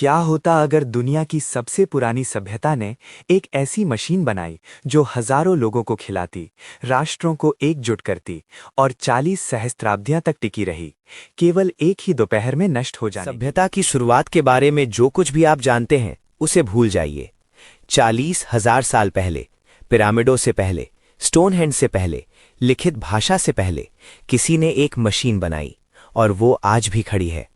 क्या होता अगर दुनिया की सबसे पुरानी सभ्यता ने एक ऐसी मशीन बनाई जो हजारों लोगों को खिलाती, राष्ट्रों को एकजुट करती और 40 सहस्त्राब्दियां तक टिकी रही, केवल एक ही दोपहर में नष्ट हो जाने की। सभ्यता की शुरुआत के बारे में जो कुछ भी आप जानते हैं उसे भूल जाइए। 40,000 साल पहले, पिरामिडों से पहले, स्टोनहेंज से पहले, लिखित भाषा से पहले किसी ने एक मशीन बनाई और वो आज भी खड़ी है।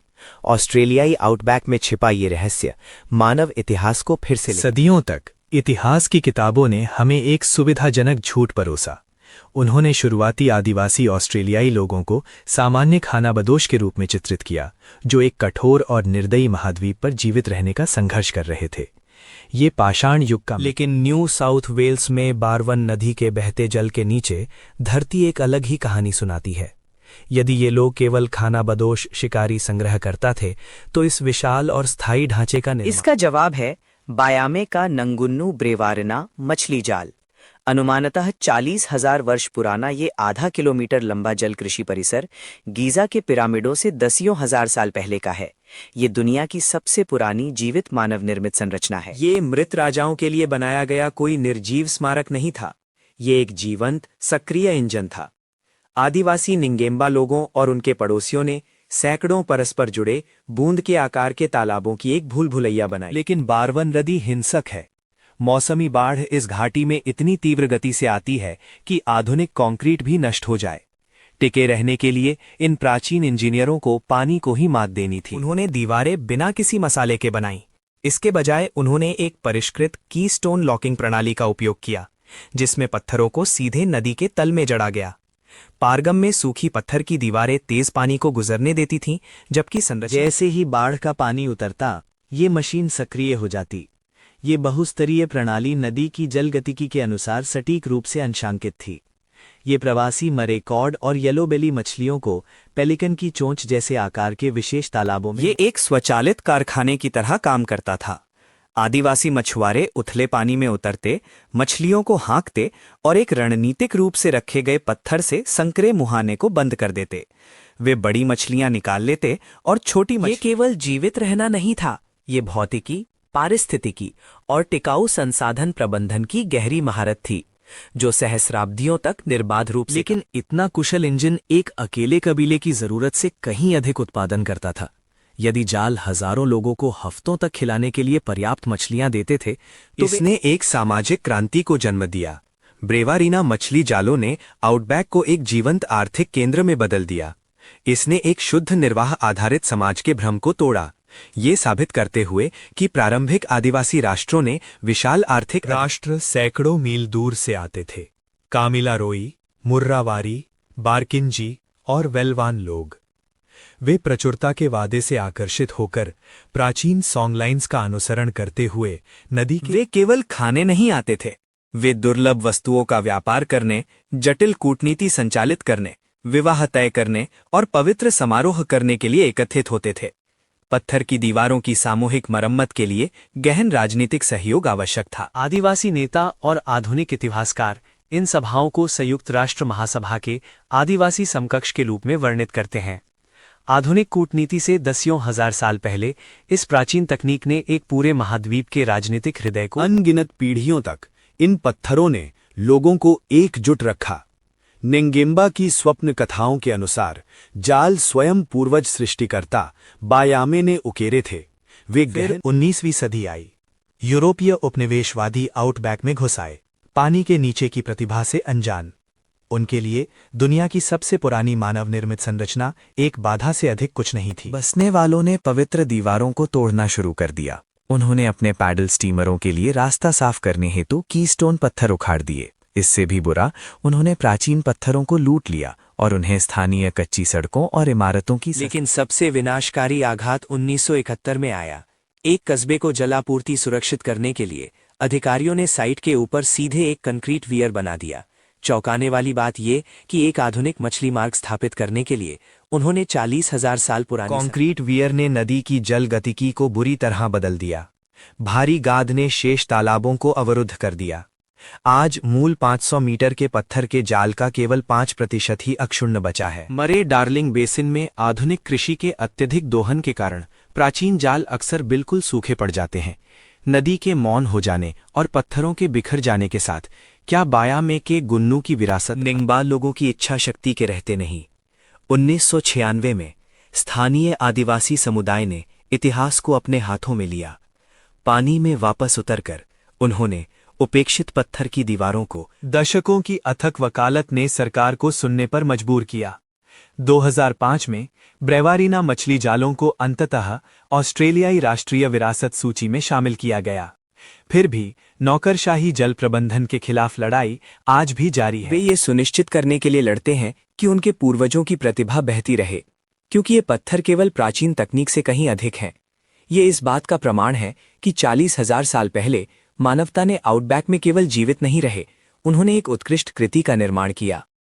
ऑस्ट्रेलियाई आउटबैक में छिपा ये रहस्य मानव इतिहास को फिर से सदियों तक इतिहास की किताबों ने हमें एक सुविधाजनक झूठ परोसा। उन्होंने शुरुआती आदिवासी ऑस्ट्रेलियाई लोगों को सामान्य खानाबदोश के रूप में चित्रित किया, जो एक कठोर और निर्दयी महाद्वीप पर जीवित रहने का संघर्ष कर रहे थे। ये पाषाण युग का लेकिन न्यू साउथ वेल्स में बारवन नदी के बहते जल के नीचे धरती एक अलग ही कहानी सुनाती है। यदि ये लोग केवल खानाबदोश शिकारी संग्रह करता थे तो इस विशाल और स्थायी ढांचे का निर्माण। इसका जवाब है बायामे का नंगुन्नू ब्रेवारना मछली जाल। अनुमानतः 40,000 वर्ष पुराना ये आधा किलोमीटर लंबा जल कृषि परिसर गीजा के पिरामिडों से दसियों हजार साल पहले का है। ये दुनिया की सबसे पुरानी जीवित मानव निर्मित संरचना है। ये मृत राजाओं के लिए बनाया गया कोई निर्जीव स्मारक नहीं था, ये एक जीवंत सक्रिय इंजन था। आदिवासी निंगेम्बा लोगों और उनके पड़ोसियों ने सैकड़ों परस्पर जुड़े बूंद के आकार के तालाबों की एक भूल भुलैया बनाई। लेकिन बारवन नदी हिंसक है। मौसमी बाढ़ इस घाटी में इतनी तीव्र गति से आती है कि आधुनिक कंक्रीट भी नष्ट हो जाए। टिके रहने के लिए इन प्राचीन इंजीनियरों को पानी को ही मात देनी थी। उन्होंने दीवारें बिना किसी मसाले के बनाई। इसके बजाय उन्होंने एक परिष्कृत कीस्टोन लॉकिंग प्रणाली का उपयोग किया, जिसमें पत्थरों को सीधे नदी के तल में जड़ा गया। पारगम में सूखी पत्थर की दीवारें तेज पानी को गुजरने देती थीं, जबकि संरचना जैसे ही बाढ़ का पानी उतरता, ये मशीन सक्रिय हो जाती। ये बहुस्तरीय प्रणाली नदी की जलगतिकी के अनुसार सटीक रूप से अंशांकित थी। ये प्रवासी मरे कॉड और येलोबेली मछलियों को पेलिकन की चोंच जैसे आकार के विशेष तालाबों में ये एक स्वचालित कारखाने की तरह काम करता था। आदिवासी मछुआरे उथले पानी में उतरते, मछलियों को हाँकते और एक रणनीतिक रूप से रखे गए पत्थर से संकरे मुहाने को बंद कर देते। वे बड़ी मछलियां निकाल लेते और छोटी ये केवल जीवित रहना नहीं था, ये भौतिकी, पारिस्थितिकी और टिकाऊ संसाधन प्रबंधन की गहरी महारत थी, जो सहस्राब्दियों तक निर्बाध रूप से। लेकिन इतना कुशल इंजन एक अकेले कबीले की जरूरत से कहीं अधिक उत्पादन करता था। यदि जाल हजारों लोगों को हफ्तों तक खिलाने के लिए पर्याप्त मछलियां देते थे तो इसने एक सामाजिक क्रांति को जन्म दिया। ब्रेवारीना मछली जालों ने आउटबैक को एक जीवंत आर्थिक केंद्र में बदल दिया। इसने एक शुद्ध निर्वाह आधारित समाज के भ्रम को तोड़ा, ये साबित करते हुए कि प्रारंभिक आदिवासी राष्ट्रों ने विशाल आर्थिक राष्ट्र सैकड़ों मील दूर से आते थे। कामिलारोई, मुर्रावारी, बारकिंजी और वेलवान लोग। वे प्रचुरता के वादे से आकर्षित होकर प्राचीन सॉन्गलाइन्स का अनुसरण करते हुए नदी के वे केवल खाने नहीं आते थे, वे दुर्लभ वस्तुओं का व्यापार करने, जटिल कूटनीति संचालित करने, विवाह तय करने और पवित्र समारोह करने के लिए एकत्रित होते थे। पत्थर की दीवारों की सामूहिक मरम्मत के लिए गहन राजनीतिक सहयोग आवश्यक था। आदिवासी नेता और आधुनिक इतिहासकार इन सभाओं को संयुक्त राष्ट्र महासभा के आदिवासी समकक्ष के रूप में वर्णित करते हैं। आधुनिक कूटनीति से दसियों हजार साल पहले इस प्राचीन तकनीक ने एक पूरे महाद्वीप के राजनीतिक हृदय को अनगिनत पीढ़ियों तक इन पत्थरों ने लोगों को एकजुट रखा। निंगेम्बा की स्वप्न कथाओं के अनुसार जाल स्वयं पूर्वज सृष्टिकर्ता बायामे ने उकेरे थे। वे फिर 19वीं सदी आई। यूरोपीय उपनिवेशवादी आउटबैक में घुस आए, पानी के नीचे की प्रतिभा से अनजान। उनके लिए दुनिया की सबसे पुरानी मानव निर्मित संरचना एक बाधा से अधिक कुछ नहीं थी। बसने वालों ने पवित्र दीवारों को तोड़ना शुरू कर दिया। उन्होंने अपने पैडल स्टीमरों के लिए रास्ता साफ करने हेतु कीस्टोन पत्थर उखाड़ दिए। इससे भी बुरा, उन्होंने प्राचीन पत्थरों को लूट लिया और उन्हें स्थानीय कच्ची सड़कों और इमारतों की लेकिन सबसे विनाशकारी आघात 1971 में आया। एक कस्बे को जलापूर्ति सुरक्षित करने के लिए अधिकारियों ने साइट के ऊपर सीधे एक कंक्रीट वियर बना दिया। चौंकाने वाली बात यह कि एक आधुनिक मछली मार्ग स्थापित करने के लिए उन्होंने 40,000 साल पुरानी कंक्रीट वियर ने नदी की जल गतिकी को बुरी तरह बदल दिया। भारी गाद ने शेष तालाबों को अवरुद्ध कर दिया। आज मूल 500 मीटर के पत्थर के जाल का केवल 5% ही अक्षुण्ण बचा है। मरे डार्लिंग बेसिन में आधुनिक कृषि के अत्यधिक दोहन के कारण प्राचीन जाल अक्सर बिल्कुल सूखे पड़ जाते हैं। नदी के मौन हो जाने और पत्थरों के बिखर जाने के साथ क्या बायामे के गुन्नू की विरासत निंगबा लोगों की इच्छा शक्ति के रहते नहीं। 1996 में स्थानीय आदिवासी समुदाय ने इतिहास को अपने हाथों में लिया। पानी में वापस उतरकर उन्होंने उपेक्षित पत्थर की दीवारों को दशकों की अथक वकालत ने सरकार को सुनने पर मजबूर किया। 2005 में ब्रेवारीना मछली जालों को अंततः ऑस्ट्रेलियाई राष्ट्रीय विरासत सूची में शामिल किया गया। फिर भी नौकरशाही जल प्रबंधन के खिलाफ लड़ाई आज भी जारी है। वे ये सुनिश्चित करने के लिए लड़ते हैं कि उनके पूर्वजों की प्रतिभा बहती रहे, क्योंकि ये पत्थर केवल प्राचीन तकनीक से कहीं अधिक हैं। ये इस बात का प्रमाण है कि 40,000 साल पहले मानवता ने आउटबैक में केवल जीवित नहीं रहे, उन्होंने एक उत्कृष्ट कृति का निर्माण किया।